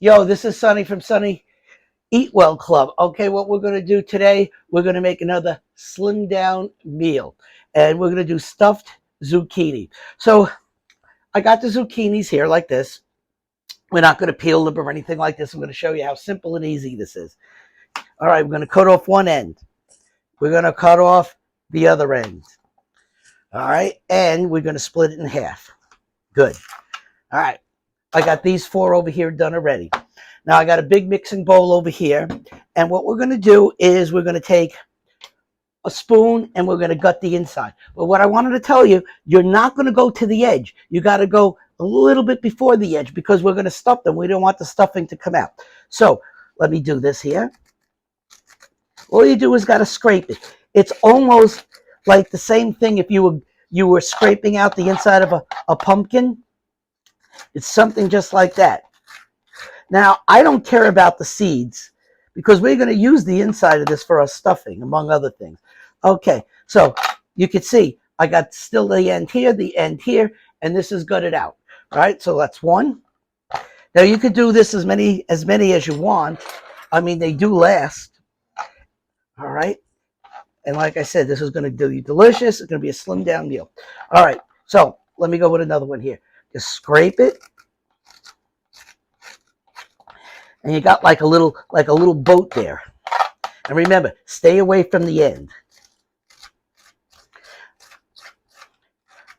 Yo, this is Sonny from Sonny Eat Well Club. Okay, what we're going to do today, we're going to make another slim down meal. And we're going to do stuffed zucchini. So I got the zucchinis here like this. We're not going to peel them or anything like this. I'm going to show you how simple and easy this is. All right, we're going to cut off one end. We're going to cut off the other end. All right, and we're going to split it in half. Good. All right, I got these four over here done already. Now I got a big mixing bowl over here, and what we're going to do is we're going to take a spoon and we're going to gut the inside. But what I wanted to tell you, you're not going to go to the edge. You got to go a little bit before the edge because we're going to stuff them. We don't want the stuffing to come out. So let me do this here. All you do is got to scrape it. It's almost like the same thing if you were scraping out the inside of a pumpkin. It's something just like that. Now, I don't care about the seeds because we're going to use the inside of this for our stuffing, among other things. Okay, so you can see I got still the end here, and this is gutted out. All right, so that's one. Now, you could do this as many as you want. I mean, they do last. All right, and like I said, this is going to be delicious. It's going to be a slim down meal. All right, so let me go with another one here. Just scrape it. And you got like a little boat there. And remember, stay away from the end.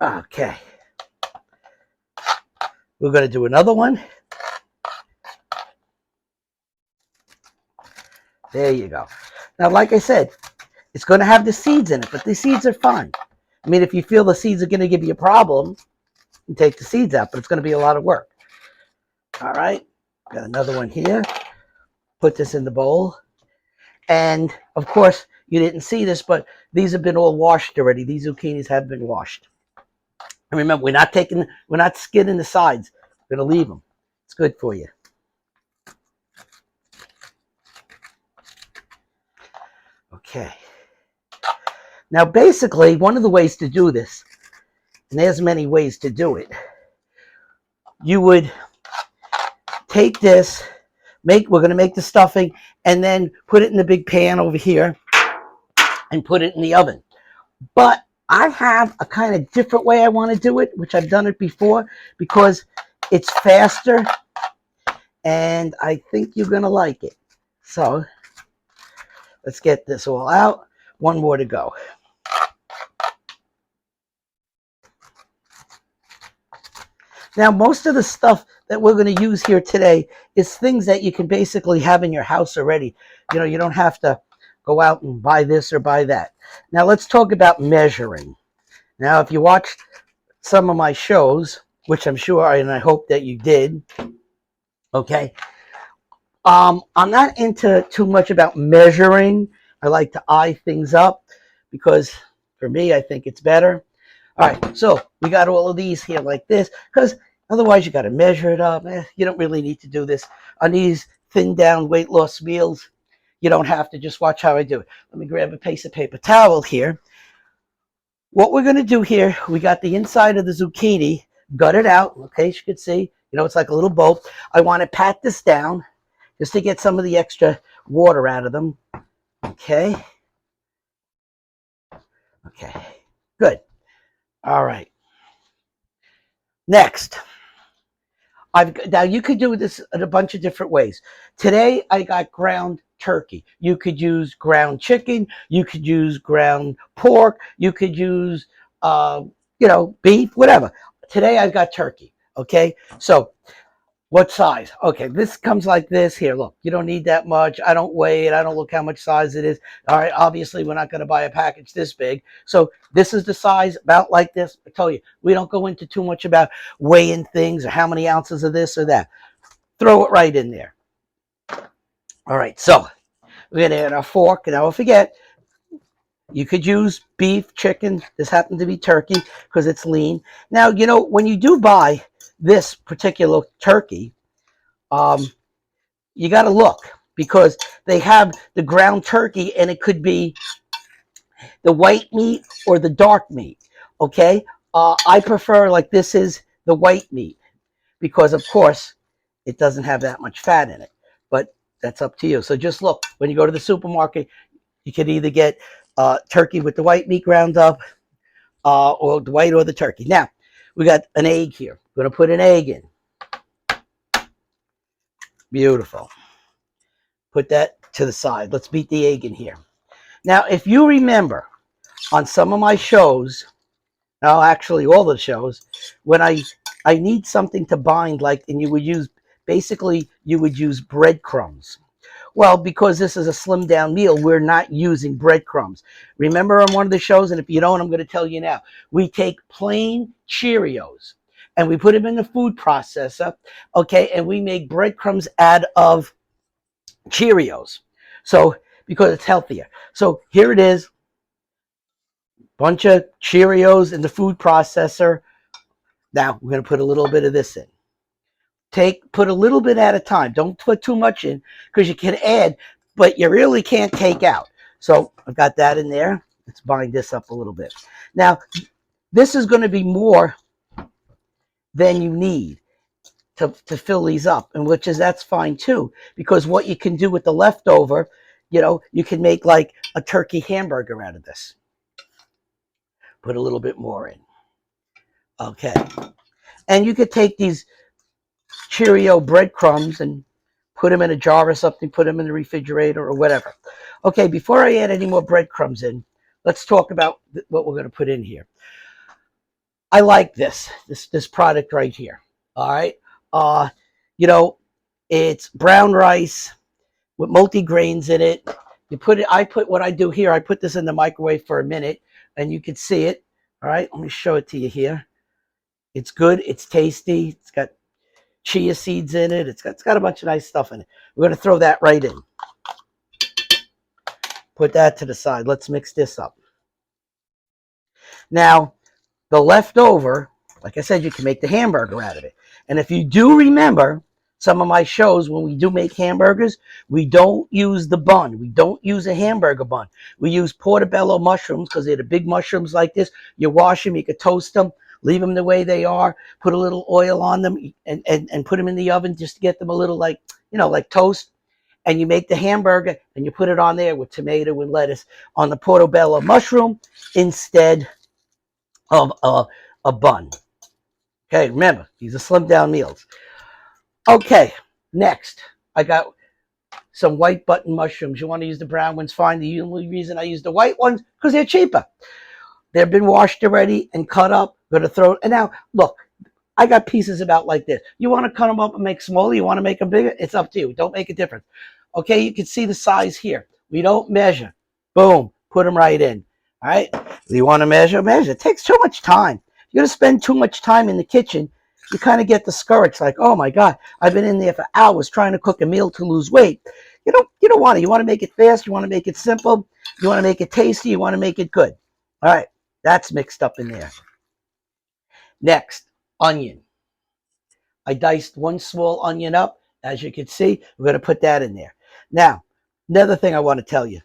Okay. We're going to do another one. There you go. Now, like I said, it's going to have the seeds in it, but the seeds are fine. I mean, if you feel the seeds are going to give you a problem, you take the seeds out, but it's going to be a lot of work. All right. Got another one here. Put this in the bowl. And, of course, you didn't see this, but these have been all washed already. These zucchinis have been washed. And remember, we're not skinning the sides. We're going to leave them. It's good for you. Okay. Now, basically, one of the ways to do this, and there's many ways to do it, you would take this, we're going to make the stuffing, and then put it in the big pan over here and put it in the oven. But I have a kind of different way I want to do it, which I've done it before, because it's faster, and I think you're going to like it. So let's get this all out. One more to go. Now, most of the stuff that we're going to use here today is things that you can basically have in your house already. You know, you don't have to go out and buy this or buy that. Now, let's talk about measuring. Now, if you watched some of my shows, which I'm sure and I hope that you did, okay, I'm not into too much about measuring. I like to eye things up because for me, I think it's better. All right, so we got all of these here like this because otherwise you got to measure it up. You don't really need to do this. On these thin down weight loss meals, you don't have to. Just watch how I do it. Let me grab a piece of paper towel here. What we're going to do here, we got the inside of the zucchini gutted out. Okay, as you can see, you know, it's like a little bowl. I want to pat this down just to get some of the extra water out of them. Okay. Okay, good. All right. Next, now you could do this in a bunch of different ways. Today I got ground turkey. You could use ground chicken. You could use ground pork. You could use, beef, whatever. Today I've got turkey. Okay, so what size? Okay, this comes like this. Here, look, you don't need that much. I don't weigh it. I don't look how much size it is. All right, obviously, we're not going to buy a package this big. So this is the size, about like this. I tell you, we don't go into too much about weighing things or how many ounces of this or that. Throw it right in there. All right, so we're going to add our fork. And don't forget, you could use beef, chicken. This happened to be turkey because it's lean. Now, you know, when you do buy this particular turkey, you got to look because they have the ground turkey and it could be the white meat or the dark meat. Okay, I prefer like this is the white meat because of course it doesn't have that much fat in it. But that's up to you. So just look, when you go to the supermarket, you can either get turkey with the white meat ground up, or the white or the turkey. Now, we got an egg here. We're going to put an egg in. Beautiful. Put that to the side. Let's beat the egg in here. Now, if you remember, on some of my shows, no, actually all the shows, when I need something to bind, like, and you would use, basically, you would use breadcrumbs. Well, because this is a slim down meal, we're not using breadcrumbs. Remember on one of the shows, and if you don't, I'm going to tell you now, we take plain Cheerios and we put them in the food processor, okay, and we make breadcrumbs out of Cheerios. So, because it's healthier. So here it is, bunch of Cheerios in the food processor. Now we're going to put a little bit of this in. Put a little bit at a time. Don't put too much in, because you can add, but you really can't take out. So I've got that in there. Let's bind this up a little bit. Now, this is going to be more than you need to fill these up, and that's fine too, because what you can do with the leftover, you can make like a turkey hamburger out of this. Put a little bit more in. Okay. And you could take these Cheerio breadcrumbs and put them in a jar or something, put them in the refrigerator or whatever. Okay, before I add any more breadcrumbs in, let's talk about what we're going to put in here. I like this product right here. All right. It's brown rice with multi-grains in it. What I do here, I put this in the microwave for a minute, and you can see it. All right, let me show it to you here. It's good, it's tasty, it's got chia seeds in it, it's got a bunch of nice stuff in it. We're going to throw that right in. Put that to the side. Let's mix this up. Now, the leftover, like I said, you can make the hamburger out of it. And if you do remember some of my shows, when we do make hamburgers, we don't use the bun. We don't use a hamburger bun. We use portobello mushrooms, because they're the big mushrooms like this. You wash them, you can toast them, leave them the way they are, put a little oil on them, and put them in the oven just to get them a little like toast. And you make the hamburger, and you put it on there with tomato and lettuce on the portobello mushroom instead of a bun. Okay, remember, these are slim down meals. Okay, next, I got some white button mushrooms. You want to use the brown ones, fine. The only reason I use the white ones, because they're cheaper. They've been washed already and cut up. I'm going to throw, and now, look, I got pieces about like this. You want to cut them up and make smaller? You want to make them bigger? It's up to you. Don't make a difference. Okay, you can see the size here. We don't measure. Boom, put them right in. All right, you want to measure? Measure. It takes too much time. You're going to spend too much time in the kitchen. You kind of get discouraged, like, oh my God, I've been in there for hours trying to cook a meal to lose weight. You don't want to. You want to make it fast. You want to make it simple. You want to make it tasty. You want to make it good. All right, that's mixed up in there. Next, onion. I diced one small onion up. As you can see, we're going to put that in there. Now, another thing I want to tell you.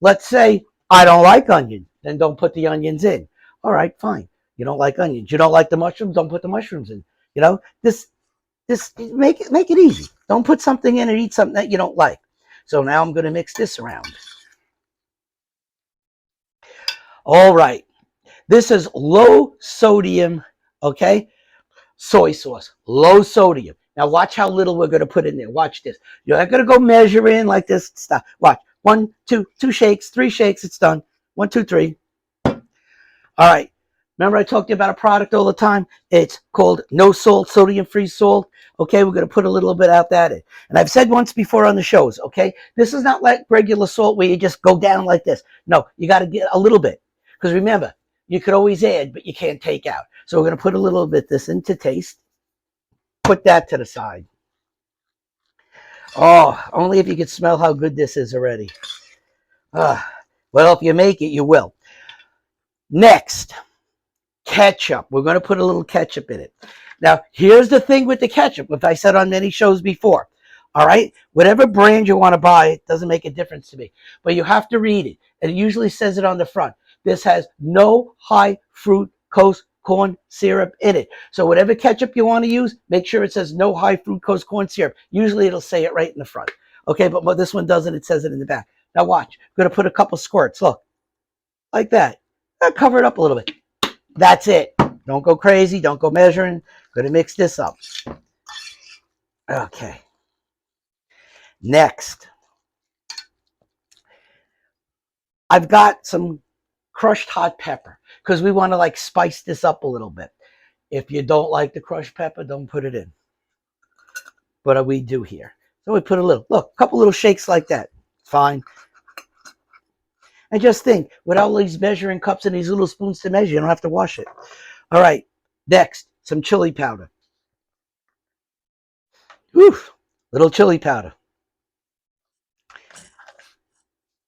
Let's say I don't like onion. Then don't put the onions in. All right, fine. You don't like onions. You don't like the mushrooms. Don't put the mushrooms in. This make it easy. Don't put something in and eat something that you don't like. So now I'm going to mix this around. All right. This is low sodium, okay? Soy sauce, low sodium. Now watch how little we're going to put in there. Watch this. You're not going to go measure in like this. Stop. Watch. 1, 2, 2 shakes, 3 shakes. It's done. 1, 2, 3. All right. Remember I talked to you about a product all the time? It's called no salt, sodium-free salt. Okay, we're going to put a little bit out that in. And I've said once before on the shows, okay, this is not like regular salt where you just go down like this. No, you got to get a little bit. Because remember, you could always add, but you can't take out. So we're going to put a little bit this in to taste. Put that to the side. Oh, only if you could smell how good this is already. Well, if you make it, you will. Next, ketchup. We're going to put a little ketchup in it. Now, here's the thing with the ketchup, which I said on many shows before. All right? Whatever brand you want to buy, it doesn't make a difference to me. But you have to read it. And it usually says it on the front. This has no high fructose corn syrup in it. So whatever ketchup you want to use, make sure it says no high fructose corn syrup. Usually it'll say it right in the front. Okay, but this one doesn't. It says it in the back. Now watch. I'm going to put a couple squirts. Look, like that. I'll cover it up a little bit. That's it. Don't go crazy. Don't go measuring. I'm going to mix this up. Okay. Next, I've got some crushed hot pepper because we want to like spice this up a little bit. If you don't like the crushed pepper, don't put it in. But we do here. So we put a little, look, a couple little shakes like that. Fine. And just think, with all these measuring cups and these little spoons to measure, you don't have to wash it. All right. Next, some chili powder. Whew, little chili powder.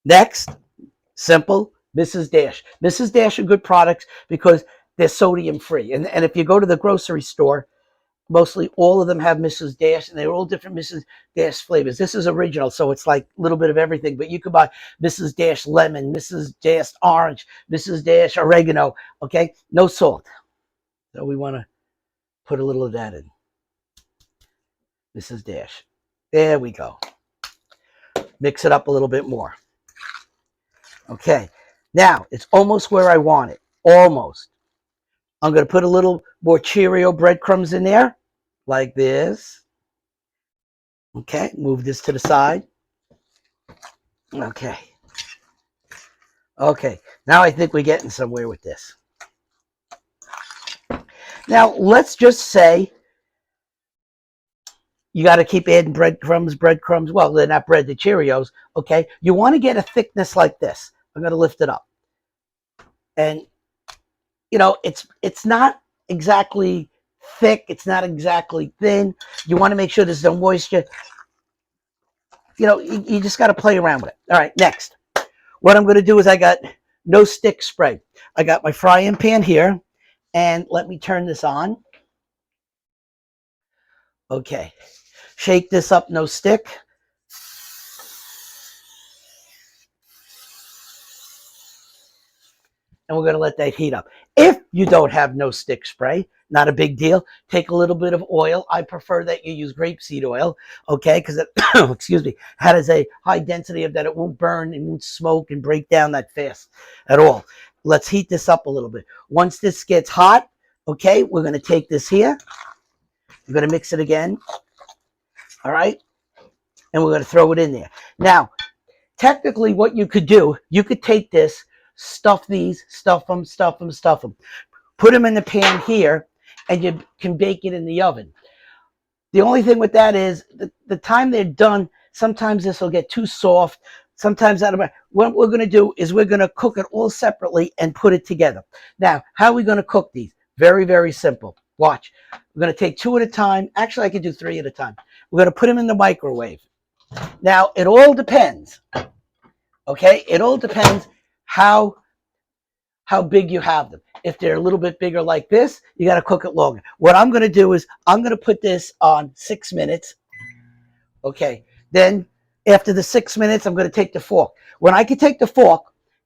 Next, simple, Mrs. Dash. Mrs. Dash are good products because they're sodium free. And if you go to the grocery store, mostly all of them have Mrs. Dash, and they're all different Mrs. Dash flavors. This is original, so it's like a little bit of everything. But you could buy Mrs. Dash lemon, Mrs. Dash orange, Mrs. Dash oregano, okay? No salt. So we want to put a little of that in. Mrs. Dash. There we go. Mix it up a little bit more. Okay. Now, it's almost where I want it. Almost. I'm going to put a little more Cheerio breadcrumbs in there. Like this. Okay, move this to the side. Okay. Okay, now I think we're getting somewhere with this. Now, let's just say you got to keep adding breadcrumbs. Well, they're not bread, they're Cheerios. Okay, you want to get a thickness like this. I'm going to lift it up. And, you know, it's not exactly thick. It's not exactly thin. You want to make sure there's no moisture. You know, you just got to play around with it. All right, next. What I'm going to do is I got no stick spray. I got my frying pan here. And let me turn this on. Okay. Shake this up, no stick. And we're going to let that heat up. If you don't have no stick spray, not a big deal. Take a little bit of oil. I prefer that you use grapeseed oil, okay, because it, excuse me, has a high density of that. It won't burn, it won't smoke and break down that fast at all. Let's heat this up a little bit. Once this gets hot, okay, we're going to take this here. We're going to mix it again, all right, and we're going to throw it in there. Now, technically what you could do, you could take this, stuff these, stuff them. Put them in the pan here, and you can bake it in the oven. The only thing with that is the time they're done, sometimes this will get too soft. Sometimes out of my, what we're going to do is we're going to cook it all separately and put it together. Now, how are we going to cook these? Very, very simple. Watch. We're going to take 2 at a time. Actually, I can do 3 at a time. We're going to put them in the microwave. Now, it all depends. Okay? It all depends how big you have them. If they're a little bit bigger like this, you got to cook it longer. What I'm going to do is I'm going to put this on 6 minutes. Okay. Then after the 6 minutes, I'm going to take the fork. When I can take the fork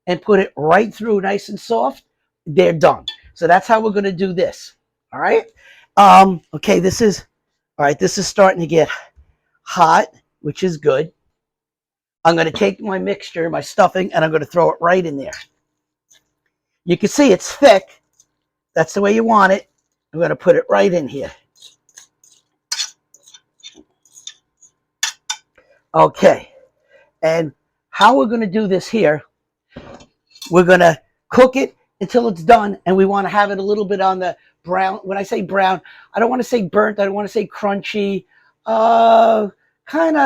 and put it right through nice and soft, they're done. So that's how we're going to do this. All right. Okay. This is starting to get hot, which is good. I'm going to take my mixture, my stuffing, and I'm going to throw it right in there. You can see it's thick. That's the way you want it. I'm going to put it right in here. Okay. And how we're going to do this here, we're going to cook it until it's done, and we want to have it a little bit on the brown. When I say brown, I don't want to say burnt. I don't want to say crunchy. Kind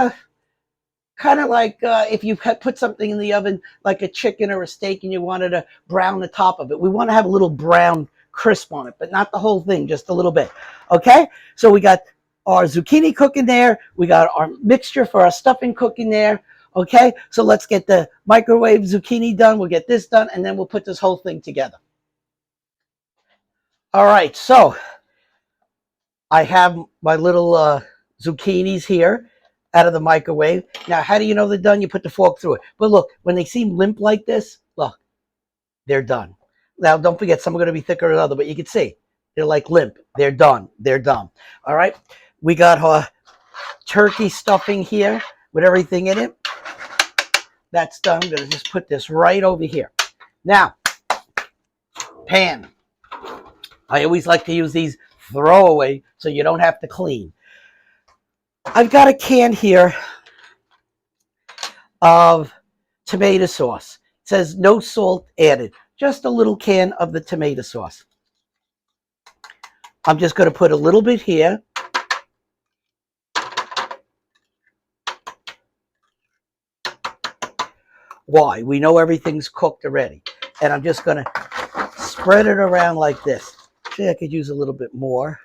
of like if you put something in the oven, like a chicken or a steak, and you wanted to brown the top of it. We want to have a little brown crisp on it, but not the whole thing, just a little bit. Okay, so we got our zucchini cooking there. We got our mixture for our stuffing cooking there. Okay, so let's get the microwave zucchini done. We'll get this done, and then we'll put this whole thing together. All right, so I have my little zucchinis here out of the microwave. Now, how do you know they're done? You put the fork through it. But look, when they seem limp like this, look, they're done. Now, don't forget, some are going to be thicker than other, but you can see they're like limp. They're done. They're done. All right. We got our turkey stuffing here with everything in it. That's done. I'm going to just put this right over here. Now, pan. I always like to use these throwaway so you don't have to clean. I've got a can here of tomato sauce. It says no salt added. Just a little can of the tomato sauce. I'm just going to put a little bit here. Why? We know everything's cooked already. And I'm just going to spread it around like this. Actually, I could use a little bit more.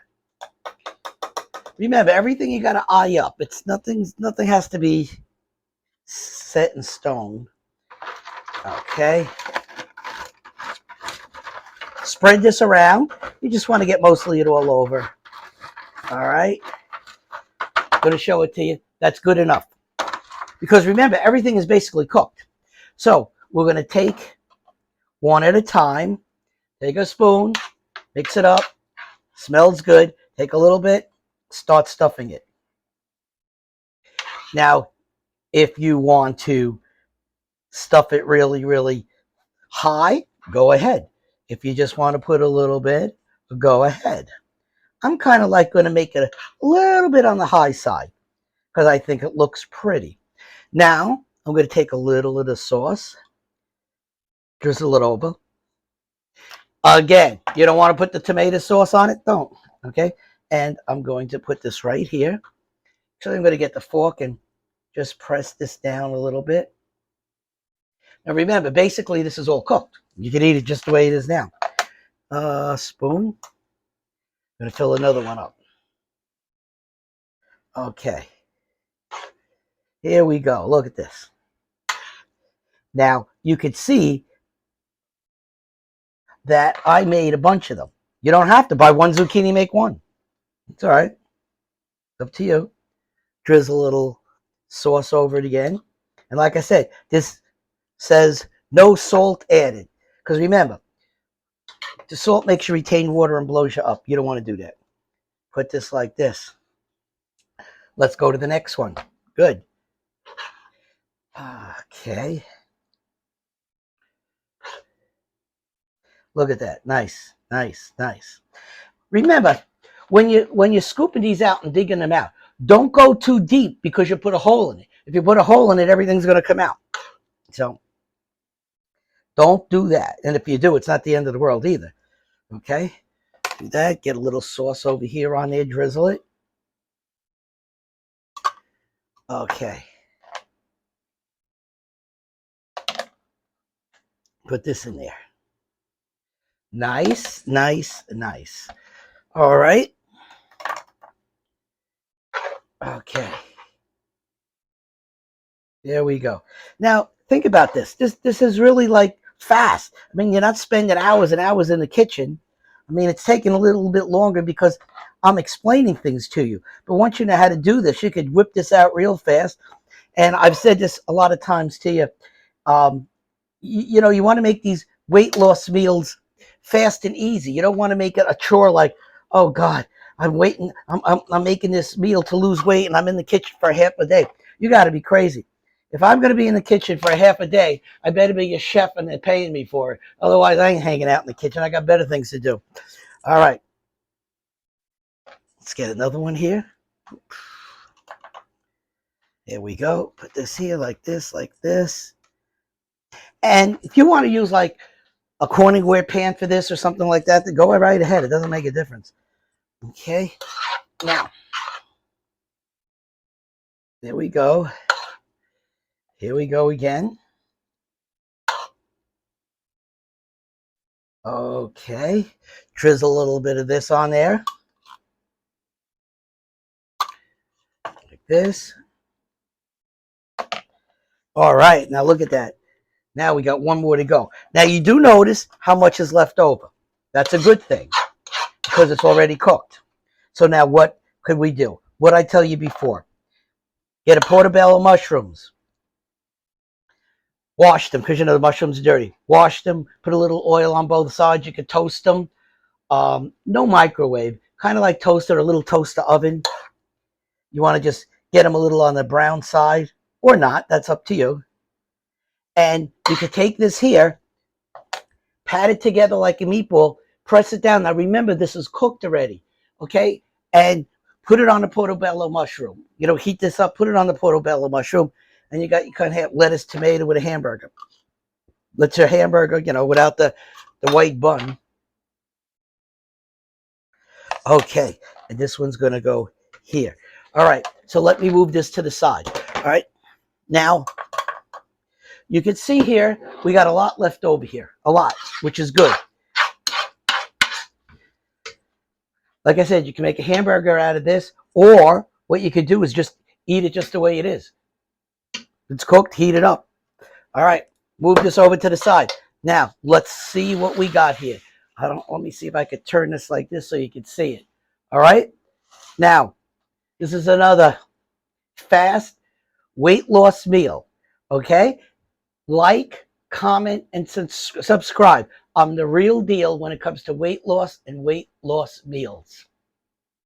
Remember, everything you got to eye up. It's nothing has to be set in stone. Okay. Spread this around. You just want to get mostly it all over. All right. I'm going to show it to you. That's good enough. Because remember, everything is basically cooked. So we're going to take one at a time. Take a spoon. Mix it up. Smells good. Take a little bit. Start stuffing it. Now, if you want to stuff it really, really high, go ahead. If you just want to put a little bit, go ahead. I'm kind of like going to make it a little bit on the high side because I think it looks pretty. Now, I'm going to take a little of the sauce, drizzle it over. Again, you don't want to put the tomato sauce on it? Don't. Okay? And I'm going to put this right here. So I'm going to get the fork and just press this down a little bit. Now remember, basically this is all cooked. You can eat it just the way it is now. Spoon. I'm going to fill another one up. Okay. Here we go. Look at this. Now, you could see that I made a bunch of them. You don't have to buy one zucchini, make one. It's all right. It's up to you. Drizzle a little sauce over it again. And like I said, this says no salt added. Because remember, the salt makes you retain water and blows you up. You don't want to do that. Put this like this. Let's go to the next one. Good. Okay. Look at that. Nice, nice, nice. Remember, when you're scooping these out and digging them out, don't go too deep because you put a hole in it. If you put a hole in it, everything's going to come out. So don't do that. And if you do, it's not the end of the world either. Okay? Do that. Get a little sauce over here on there. Drizzle it. Okay. Put this in there. Nice, nice, nice. All right. Okay. There we go. Now, think about this. This is really like fast. I mean, you're not spending hours and hours in the kitchen. I mean, it's taking a little bit longer because I'm explaining things to you. But once you know how to do this, you could whip this out real fast. And I've said this a lot of times to you. You know, you want to make these weight loss meals fast and easy. You don't want to make it a chore like, oh God, I'm waiting. I'm making this meal to lose weight and I'm in the kitchen for half a day. You got to be crazy. If I'm going to be in the kitchen for half a day, I better be a chef and they're paying me for it. Otherwise, I ain't hanging out in the kitchen. I got better things to do. All right. Let's get another one here. There we go. Put this here like this, like this. And if you want to use like a Corningware pan for this or something like that, then go right ahead. It doesn't make a difference. Okay. Now, there we go. Here we go again. Okay. Drizzle a little bit of this on there. Like this. All right. Now look at that. Now we got one more to go. Now you do notice how much is left over. That's a good thing because it's already cooked. So now what could we do? What I tell you before. Get a portobello mushrooms. Wash them because you know the mushrooms are dirty. Wash them. Put a little oil on both sides. You could toast them. No microwave. Kind of like toaster, a little toaster oven. You want to just get them a little on the brown side or not. That's up to you. And you could take this here, pat it together like a meatball, press it down. Now remember, this is cooked already, okay? And put it on the portobello mushroom. You know, heat this up, put it on the portobello mushroom, and you got your kind of lettuce, tomato with a hamburger. Let your hamburger, you know, without the white bun. Okay, and this one's going to go here. All right, so let me move this to the side. All right, now you can see here we got a lot left over here, a lot, which is good. Like I said, you can make a hamburger out of this, or what you could do is just eat it just the way it is. It's cooked, heat it up. All right, move this over to the side. Now, let's see what we got here. Let me see if I could turn this like this so you can see it. All right, now, this is another fast weight loss meal. Okay, like, comment, and subscribe. I'm the real deal when it comes to weight loss and weight loss meals.